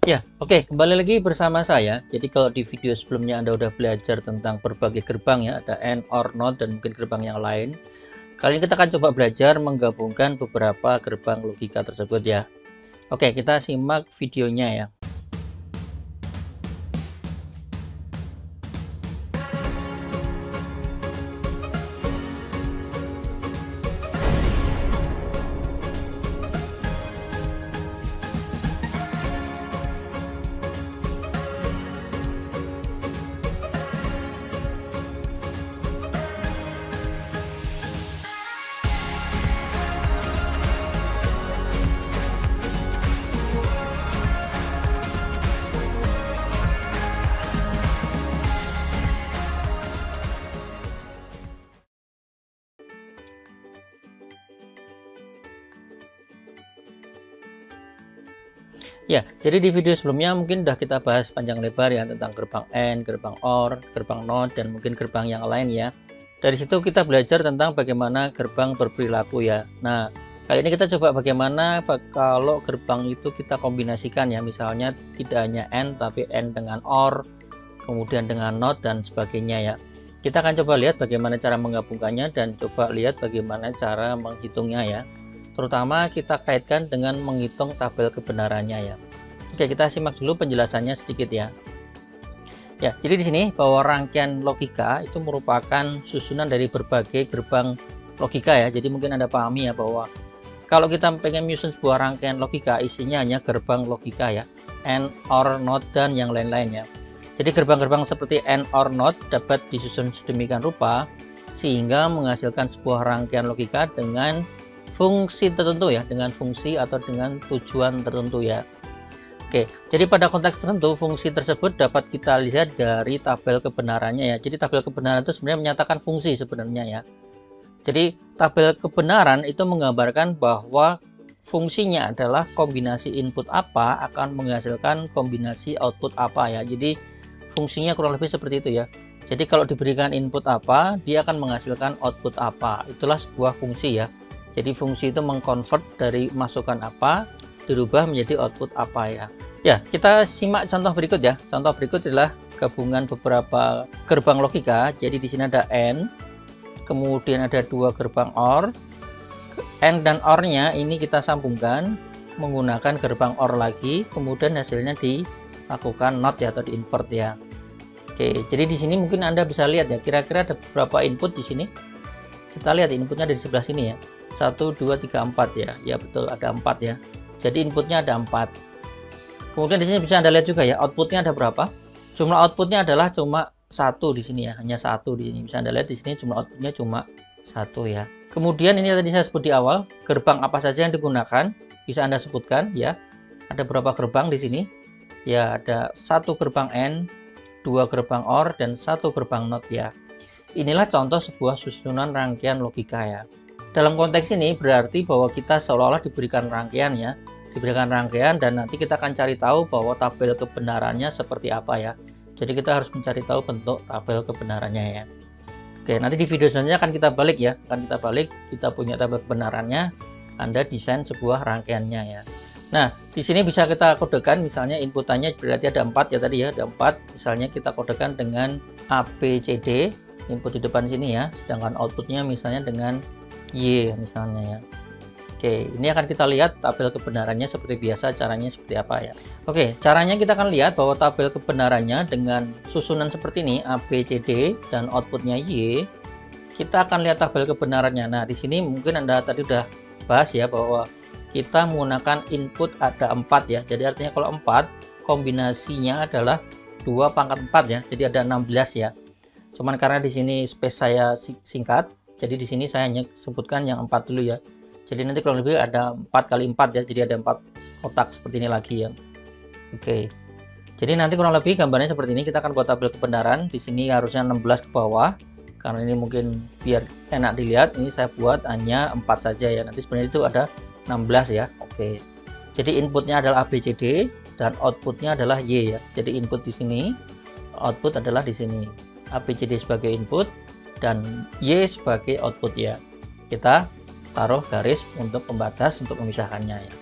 Ya, oke, kembali lagi bersama saya. Jadi kalau di video sebelumnya Anda udah belajar tentang berbagai gerbang ya, ada AND, OR, NOT, dan mungkin gerbang yang lain. Kali ini kita akan coba belajar menggabungkan beberapa gerbang logika tersebut ya. Oke, kita simak videonya ya. Ya, jadi di video sebelumnya mungkin udah kita bahas panjang lebar ya tentang gerbang AND, gerbang OR, gerbang NOT, dan mungkin gerbang yang lain ya. Dari situ kita belajar tentang bagaimana gerbang berperilaku ya. Nah, kali ini kita coba bagaimana kalau gerbang itu kita kombinasikan ya. Misalnya tidak hanya AND tapi AND dengan OR, kemudian dengan NOT dan sebagainya ya. Kita akan coba lihat bagaimana cara menggabungkannya dan coba lihat bagaimana cara menghitungnya ya. Terutama kita kaitkan dengan menghitung tabel kebenarannya ya. Oke, kita simak dulu penjelasannya sedikit ya. Ya, jadi di sini bahwa rangkaian logika itu merupakan susunan dari berbagai gerbang logika ya. Jadi mungkin Anda pahami ya bahwa kalau kita pengen menyusun sebuah rangkaian logika, isinya hanya gerbang logika ya, AND, OR, NOT, dan yang lain-lain ya. Jadi gerbang-gerbang seperti AND, OR, NOT dapat disusun sedemikian rupa sehingga menghasilkan sebuah rangkaian logika dengan fungsi tertentu ya, dengan fungsi atau dengan tujuan tertentu ya. Oke, jadi pada konteks tertentu fungsi tersebut dapat kita lihat dari tabel kebenarannya ya. Jadi tabel kebenaran itu sebenarnya menyatakan fungsi sebenarnya ya. Jadi tabel kebenaran itu menggambarkan bahwa fungsinya adalah kombinasi input apa akan menghasilkan kombinasi output apa ya. Jadi fungsinya kurang lebih seperti itu ya. Jadi kalau diberikan input apa, dia akan menghasilkan output apa. Itulah sebuah fungsi ya. Jadi fungsi itu mengkonvert dari masukan apa dirubah menjadi output apa ya. Ya, kita simak contoh berikut ya. Contoh berikut adalah gabungan beberapa gerbang logika. Jadi di sini ada AND, kemudian ada dua gerbang OR. AND dan OR-nya ini kita sambungkan menggunakan gerbang OR lagi, kemudian hasilnya dilakukan NOT ya atau di invert ya. Oke, jadi di sini mungkin Anda bisa lihat ya, kira-kira ada beberapa input di sini. Kita lihat inputnya dari sebelah sini ya. 1, 2, 3, 4 ya. Ya betul, ada 4 ya. Jadi inputnya ada 4. Kemudian di sini bisa Anda lihat juga ya, outputnya ada berapa? Jumlah outputnya adalah cuma 1 di sini ya, hanya 1 di sini. Bisa Anda lihat di sini jumlah outputnya cuma 1 ya. Kemudian ini tadi saya sebut di awal, gerbang apa saja yang digunakan, bisa Anda sebutkan ya. Ada berapa gerbang di sini? Ya, ada 1 gerbang AND, 2 gerbang OR, dan 1 gerbang NOT ya. Inilah contoh sebuah susunan rangkaian logika ya. Dalam konteks ini berarti bahwa kita seolah-olah diberikan rangkaian ya, diberikan rangkaian dan nanti kita akan cari tahu bahwa tabel kebenarannya seperti apa ya. Jadi kita harus mencari tahu bentuk tabel kebenarannya ya. Oke, nanti di video selanjutnya akan kita balik ya, kita punya tabel kebenarannya, Anda desain sebuah rangkaiannya ya. Nah, di sini bisa kita kodekan, misalnya inputannya berarti ada 4 ya tadi ya, ada 4, misalnya kita kodekan dengan ABCD, input di depan sini ya, sedangkan outputnya misalnya dengan Y misalnya ya. Oke, ini akan kita lihat tabel kebenarannya seperti biasa, caranya seperti apa ya. Oke, caranya kita akan lihat bahwa tabel kebenarannya dengan susunan seperti ini A, B, C, D dan outputnya Y. Kita akan lihat tabel kebenarannya. Nah, di sini mungkin Anda tadi udah bahas ya bahwa kita menggunakan input ada 4 ya. Jadi artinya kalau 4 kombinasinya adalah 2 pangkat 4 ya. Jadi ada 16 ya. Cuman karena di sini space saya singkat, jadi di sini saya hanya sebutkan yang 4 dulu ya. Jadi nanti kurang lebih ada 4 kali 4 ya. Jadi ada 4 kotak seperti ini lagi ya. Oke. Jadi nanti kurang lebih gambarnya seperti ini. Kita akan buat tabel kebenaran. Di sini harusnya 16 ke bawah. Karena ini mungkin biar enak dilihat, ini saya buat hanya 4 saja ya. Nanti sebenarnya itu ada 16 ya. Oke. Jadi inputnya adalah ABCD dan outputnya adalah Y ya. Jadi input di sini, output adalah di sini. ABCD sebagai input dan Y sebagai output ya. Kita taruh garis untuk pembatas untuk memisahkannya ya.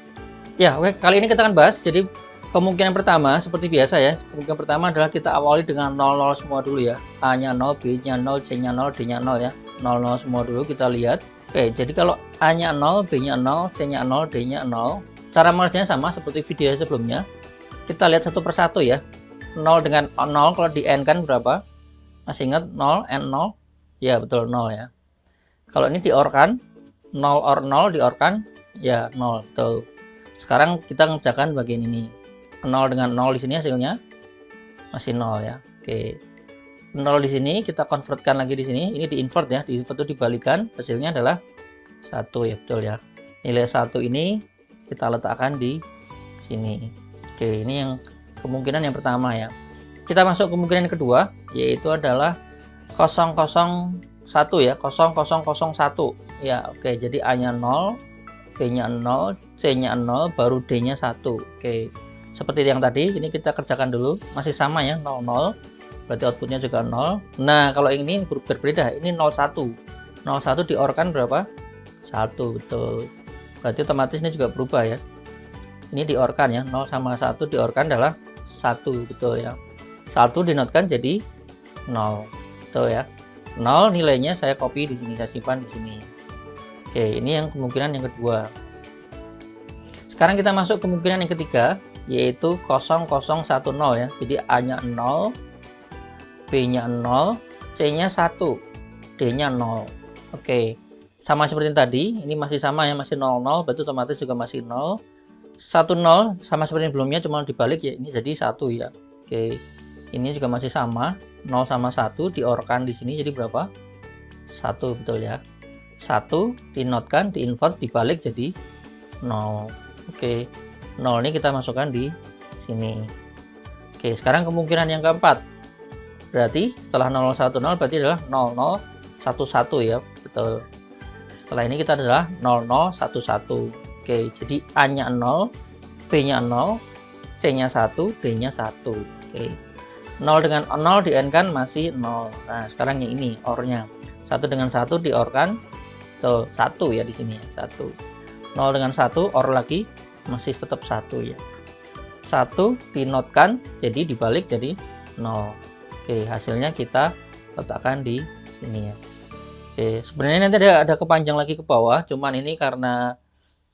Ya, oke, kali ini kita akan bahas. Jadi kemungkinan pertama seperti biasa ya. Kemungkinan pertama adalah kita awali dengan 00 semua dulu ya. A-nya 0, B-nya 0, C-nya 0, D-nya 0 ya. 00 semua dulu kita lihat. Oke, jadi kalau A-nya 0, B-nya 0, C-nya 0, D-nya 0. Cara mengerjakannya sama seperti video sebelumnya. Kita lihat satu persatu ya. 0 dengan 0 kalau di N kan berapa? Masih ingat 0, N0? Ya, betul 0 ya. Kalau ini diorkan, 0 or 0 diorkan, ya 0, betul. Sekarang kita ngerjakan bagian ini. 0 dengan 0 di sini hasilnya masih 0 ya. Oke. 0 di sini kita convertkan lagi di sini. Ini di-invert ya, di-invert itu dibalikan, hasilnya adalah 1 ya, betul ya. Nilai 1 ini kita letakkan di sini. Oke, ini yang kemungkinan yang pertama ya. Kita masuk kemungkinan yang kedua, yaitu adalah 001 ya, 0001 ya. Oke, jadi A-nya 0, B-nya 0, C-nya 0, baru D-nya 1. Oke, seperti yang tadi, ini kita kerjakan dulu. Masih sama ya, 00, berarti outputnya juga 0. Nah, kalau ini berbeda, ini 01. 01 diorkan berapa? 1, betul. Berarti otomatis ini juga berubah ya. Ini diorkan ya, 0 sama 1 diorkan adalah 1, betul ya. 1 dinotkan jadi 0, betul ya. 0 nilainya saya copy di sini, saya simpan di sini. Oke, ini yang kemungkinan yang kedua. Sekarang kita masuk kemungkinan yang ketiga, yaitu 0010 ya. Jadi A-nya 0, B-nya 0, C-nya 1, D-nya 0. Oke, sama seperti tadi, ini masih sama ya, masih 00, berarti otomatis juga masih 0. 10 sama seperti sebelumnya, cuma dibalik ya, ini jadi 1 ya. Oke, ini juga masih sama, 0 sama 1 diorkan di sini jadi berapa? 1, betul ya. 1 dinotkan, diinvert, dibalik jadi 0. Oke, 0 ini kita masukkan di sini. Oke, sekarang kemungkinan yang keempat. Berarti setelah 0010 berarti adalah 0011 ya, betul. Setelah ini kita adalah 0011. Oke, jadi A-nya 0, B-nya 0, C-nya 1, D-nya 1. Oke. 0 dengan 0 di N kan masih 0. Nah, sekarang yang ini OR-nya. 1 dengan 1 diorkan. Tuh, 1 ya di sini ya, 1. 0 dengan 1 OR lagi masih tetap 1 ya. 1 dinotkan jadi dibalik jadi 0. Oke, hasilnya kita letakkan di sini ya. Oke, sebenarnya nanti ada kepanjang lagi ke bawah, cuman ini karena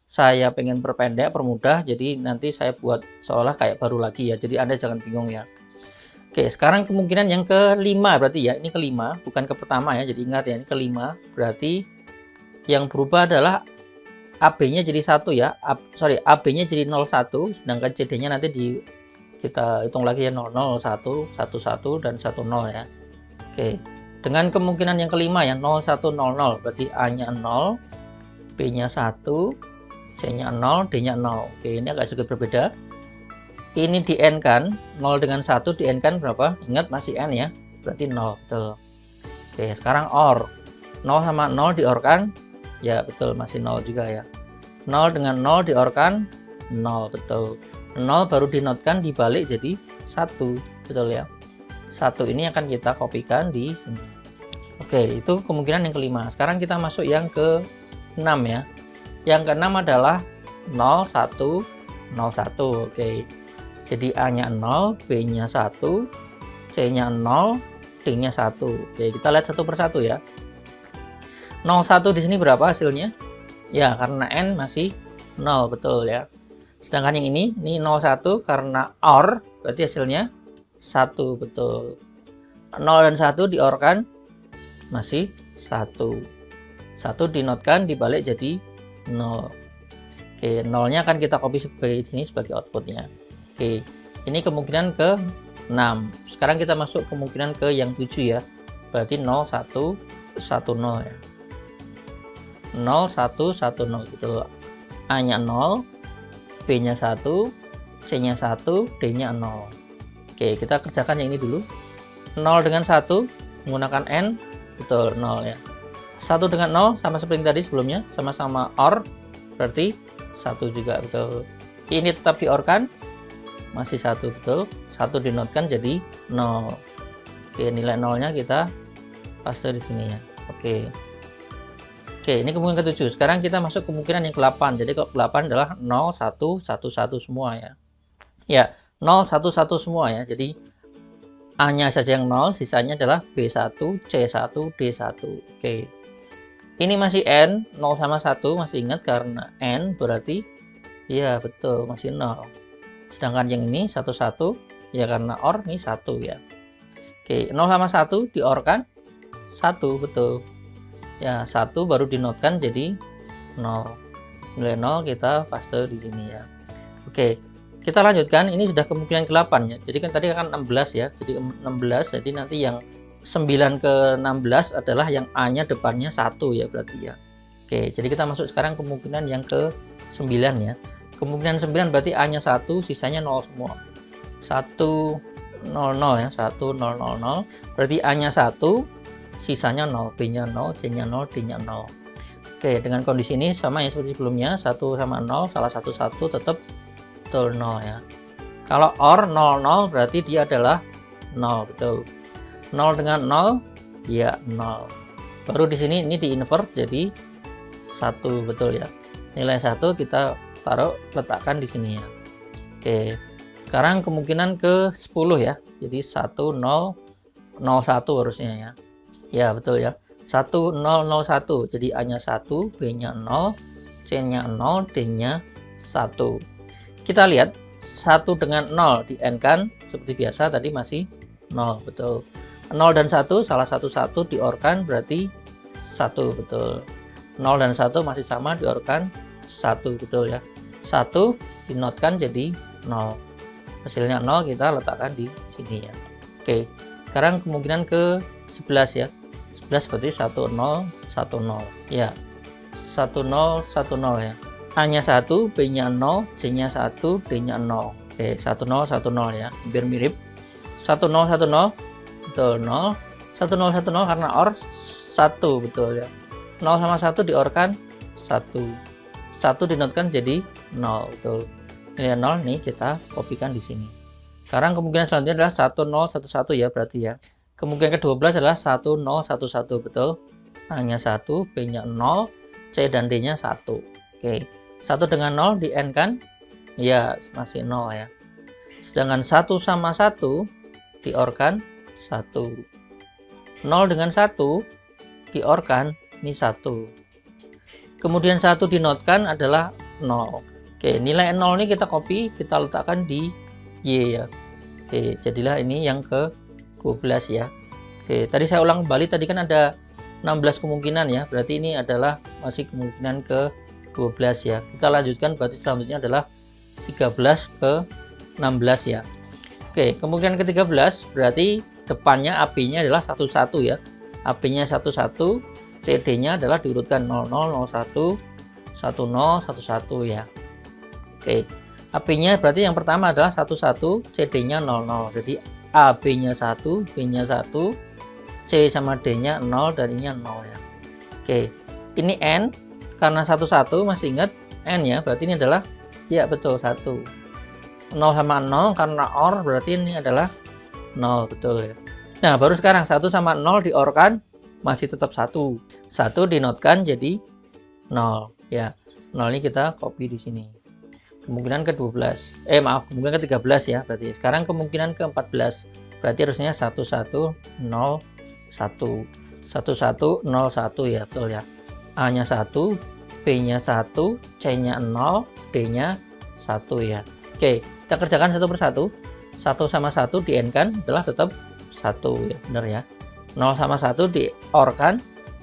saya pengen perpendek, permudah, jadi nanti saya buat seolah kayak baru lagi ya. Jadi Anda jangan bingung ya. Oke, sekarang kemungkinan yang kelima berarti ya. Ini kelima, bukan ke pertama ya. Jadi ingat ya, ini kelima. Berarti yang berubah adalah AB-nya jadi 1 ya. AB-nya jadi 01, sedangkan CD-nya nanti kita hitung lagi ya, 00, 1, 11 dan 10 ya. Oke. Dengan kemungkinan yang kelima ya, 0100, berarti A-nya 0, B-nya 1, C-nya 0, D-nya 0. Oke, ini agak sedikit berbeda. Ini di N kan, 0 dengan 1 di N kan berapa? Ingat masih N ya, berarti 0, betul. Oke, sekarang OR. 0 sama 0 diorkan, ya betul, masih 0 juga ya. 0 dengan 0 diorkan, 0, betul. 0 baru dinotkan, dibalik jadi 1, betul ya. 1 ini akan kita kopikan di sini. Oke, itu kemungkinan yang kelima. Sekarang kita masuk yang ke-6 ya. Yang ke-6 adalah 0101. Oke. Jadi A-nya 0, B-nya 1, C-nya 0, D-nya 1. Oke, kita lihat satu persatu ya. 01 di sini berapa hasilnya? Ya, karena N masih 0, betul ya. Sedangkan yang ini 01 karena OR, berarti hasilnya 1, betul. 0 dan 1 diorkan masih 1. 1 dinotkan, dibalik jadi 0. Oke, 0-nya akan kita copy sebagai sini sebagai outputnya. Oke, ini kemungkinan ke-6. Sekarang kita masuk kemungkinan ke yang 7 ya. Berarti 0110 ya. 0110 gitu. A-nya 0, B-nya 1, C-nya 1, D-nya 0. Oke, kita kerjakan yang ini dulu. 0 dengan 1 menggunakan N, betul 0 ya. 1 dengan 0 sama seperti tadi sebelumnya, sama-sama OR, berarti 1 juga, betul. Ini tetap diorkan, masih 1, betul. 1 dinotkan jadi 0. Oke, nilai 0-nya kita paste di sini ya. Oke. Oke, ini kemungkinan ke-7. Sekarang kita masuk kemungkinan yang ke-8. Jadi kalau ke-8 adalah 0111 semua ya. Ya, 0, 1, 1 semua ya. Jadi A-nya saja yang 0, sisanya adalah B1, C1, D1. Oke. Ini masih N, 0 sama 1, masih ingat karena N berarti ya betul, masih 0. Sedangkan yang ini 1, 1, ya karena OR ini 1 ya. Oke, 0 sama 1 di-OR kan? 1, betul. Ya, 1 baru dinotkan jadi 0. Nilai 0 kita paste di sini ya. Oke, kita lanjutkan. Ini sudah kemungkinan ke-8 ya. Jadi kan tadi kan 16 ya. Jadi 16, jadi nanti yang 9 ke 16 adalah yang A-nya depannya 1 ya berarti ya. Oke, jadi kita masuk sekarang kemungkinan yang ke 9 ya. Kemungkinan 9 berarti A-nya 1, sisanya 0 semua. 1, 0, 0 ya. 1, 0, 0, 0. Berarti A-nya 1, sisanya 0. B-nya 0, C-nya 0, D-nya 0. Oke, dengan kondisi ini sama ya seperti sebelumnya. 1 sama 0, salah satu 1 tetap betul 0 ya. Kalau OR 0, 0 berarti dia adalah 0, betul. 0 dengan 0 ya 0. Baru di sini ini di-invert jadi 1, betul ya. Nilai 1 kita taruh letakkan di sini ya. Oke. Sekarang kemungkinan ke 10 ya. Jadi 1, 0, 0, 1 harusnya ya. Ya, betul ya. 1, 0, 0, 1. Jadi A-nya 1, B-nya 0, C-nya 0, D-nya 1. Kita lihat 1 dengan 0 di N kan seperti biasa tadi masih 0, betul. 0 dan 1 salah satu 1 di-OR-kan berarti 1, betul. 0 dan 1 masih sama di-OR-kan 1, betul ya. 1 dinotkan jadi 0. Hasilnya 0 kita letakkan di sini ya. Oke. Sekarang kemungkinan ke 11 ya. 11 berarti 1, 0, 1, 0. Ya. 1, 0, 1, 0 ya. A-nya 1, B-nya 0, C-nya 1, D-nya 0. Oke, 1, 0, 1, 0 ya. Hampir mirip. 1, 0, 1, 0. Betul, 0. 1, 0, 1, 0 karena OR 1, betul ya. 0 sama 1 di-OR kan 1. 1 dinotkan jadi 0, betul. Nilai 0 nih kita kopikan di sini. Sekarang kemungkinan selanjutnya adalah 1, 0, 1, 1 ya berarti ya. Kemungkinan ke-12 adalah 1, 0, 1, 1, betul. A-nya 1, B-nya 0, C dan D-nya 1. Oke. 1 dengan 0 di N kan? Ya, masih 0 ya. Sedangkan 1 sama 1 di-OR kan 1. 0 dengan 1 di-OR kan ini 1. Kemudian 1 dinotkan adalah 0. Oke, nilai 0 ini kita copy, kita letakkan di Y ya. Oke, jadilah ini yang ke-12 ya. Oke, tadi saya ulang kembali, tadi kan ada 16 kemungkinan ya. Berarti ini adalah masih kemungkinan ke-12 ya. Kita lanjutkan, berarti selanjutnya adalah 13 ke 16 ya. Oke, kemungkinan ke-13 berarti depannya AB-nya adalah 11 ya. AB-nya 11, CD-nya adalah diurutkan 00, 01, 10, 11 ya. Oke, AB-nya berarti yang pertama adalah 11, CD-nya 00. Jadi AB-nya 1, B-nya 1, C sama D-nya 0 dan ini 0 ya. Oke, ini N karena 11 masih ingat N ya, berarti ini adalah ya betul 1. 0 sama 0 karena OR berarti ini adalah 0, betul ya. Nah, baru sekarang 1 sama 0 di-OR kan masih tetap 1. 1 dinotkan jadi 0 ya. 0 ini kita copy di sini. Kemungkinan ke-12. Kemungkinan ke-13 ya berarti. Sekarang kemungkinan ke-14. Berarti harusnya 1, 1, 0, 1. 1, 1, 0, 1 ya, betul ya. A-nya 1, B-nya 1, C-nya 0, D-nya 1 ya. Oke, kita kerjakan satu persatu. 1 sama 1 di N kan adalah tetap 1 ya, benar ya. 0 sama 1 di OR kan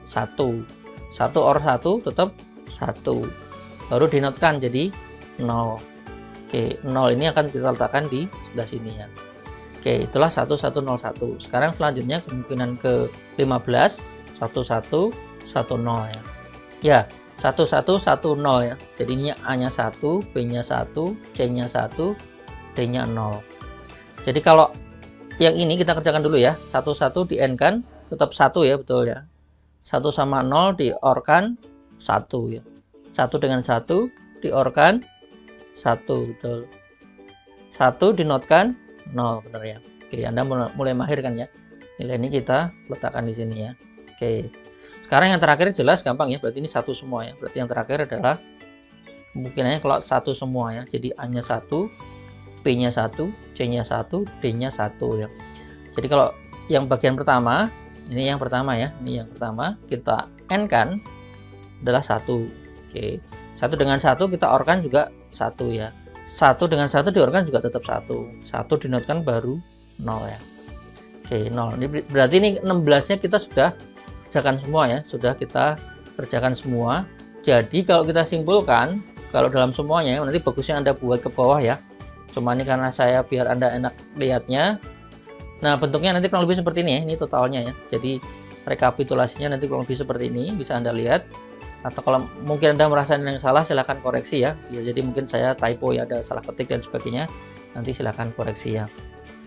1. 1 OR 1 tetap 1. Baru dinotkan jadi 0. Oke, 0 ini akan kita letakkan di sebelah sini ya. Oke, itulah 1101. Sekarang selanjutnya kemungkinan ke-15 11 10 ya. Ya, 1110 ya. Jadi ini A-nya 1, B-nya 1, C-nya 1, D-nya 0. Jadi kalau yang ini kita kerjakan dulu ya. 11 di N kan tetap 1 ya, betul ya. 1 sama 0 di OR kan 1 ya. 1 dengan 1 di OR kan 1, betul. 1 dinotkan 0, benar ya. Oke, Anda mulai mahir kan ya. Nilai ini kita letakkan di sini ya. Oke. Sekarang yang terakhir jelas gampang ya, berarti ini 1 semua ya. Berarti yang terakhir adalah kemungkinannya kalau 1 semua ya. Jadi A-nya 1, B-nya 1, C-nya 1, D-nya 1 ya. Jadi kalau yang bagian pertama, ini yang pertama ya, ini yang pertama kita N kan adalah 1. Oke. 1 dengan 1 kita OR-kan juga 1 ya. 1 dengan 1 di OR-kan juga tetap 1. 1 dinotkan baru 0 ya. Oke, 0. Ini berarti ini 16-nya kita sudah kerjakan semua ya, sudah kita kerjakan semua. Jadi kalau kita simpulkan, kalau dalam semuanya nanti bagusnya Anda buat ke bawah ya. Cuma ini karena saya biar Anda enak lihatnya. Nah, bentuknya nanti kurang lebih seperti ini ya, ini totalnya ya. Jadi rekapitulasinya nanti kurang lebih seperti ini, bisa Anda lihat. Atau kalau mungkin Anda merasa yang salah, silahkan koreksi ya. Jadi mungkin saya typo ya, ada salah ketik dan sebagainya. Nanti silahkan koreksi ya.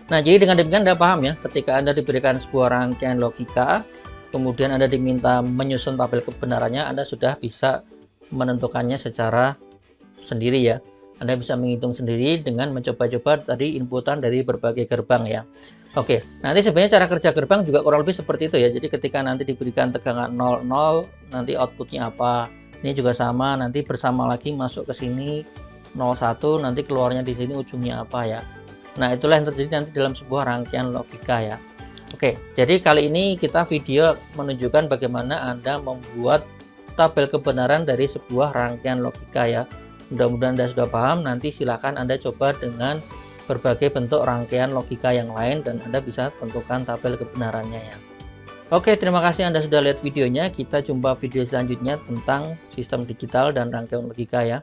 Nah, jadi dengan demikian Anda paham ya, ketika Anda diberikan sebuah rangkaian logika, kemudian Anda diminta menyusun tabel kebenarannya, Anda sudah bisa menentukannya secara sendiri ya. Anda bisa menghitung sendiri dengan mencoba-coba tadi inputan dari berbagai gerbang ya. Oke, nanti sebenarnya cara kerja gerbang juga kurang lebih seperti itu ya. Jadi ketika nanti diberikan tegangan 00, nanti outputnya apa. Ini juga sama, nanti bersama lagi masuk ke sini 01, nanti keluarnya di sini ujungnya apa ya. Nah, itulah yang terjadi nanti dalam sebuah rangkaian logika ya. Oke, jadi kali ini kita video menunjukkan bagaimana Anda membuat tabel kebenaran dari sebuah rangkaian logika ya. Mudah-mudahan Anda sudah paham, nanti silakan Anda coba dengan berbagai bentuk rangkaian logika yang lain dan Anda bisa tentukan tabel kebenarannya ya. Oke, terima kasih Anda sudah lihat videonya. Kita jumpa video selanjutnya tentang sistem digital dan rangkaian logika ya.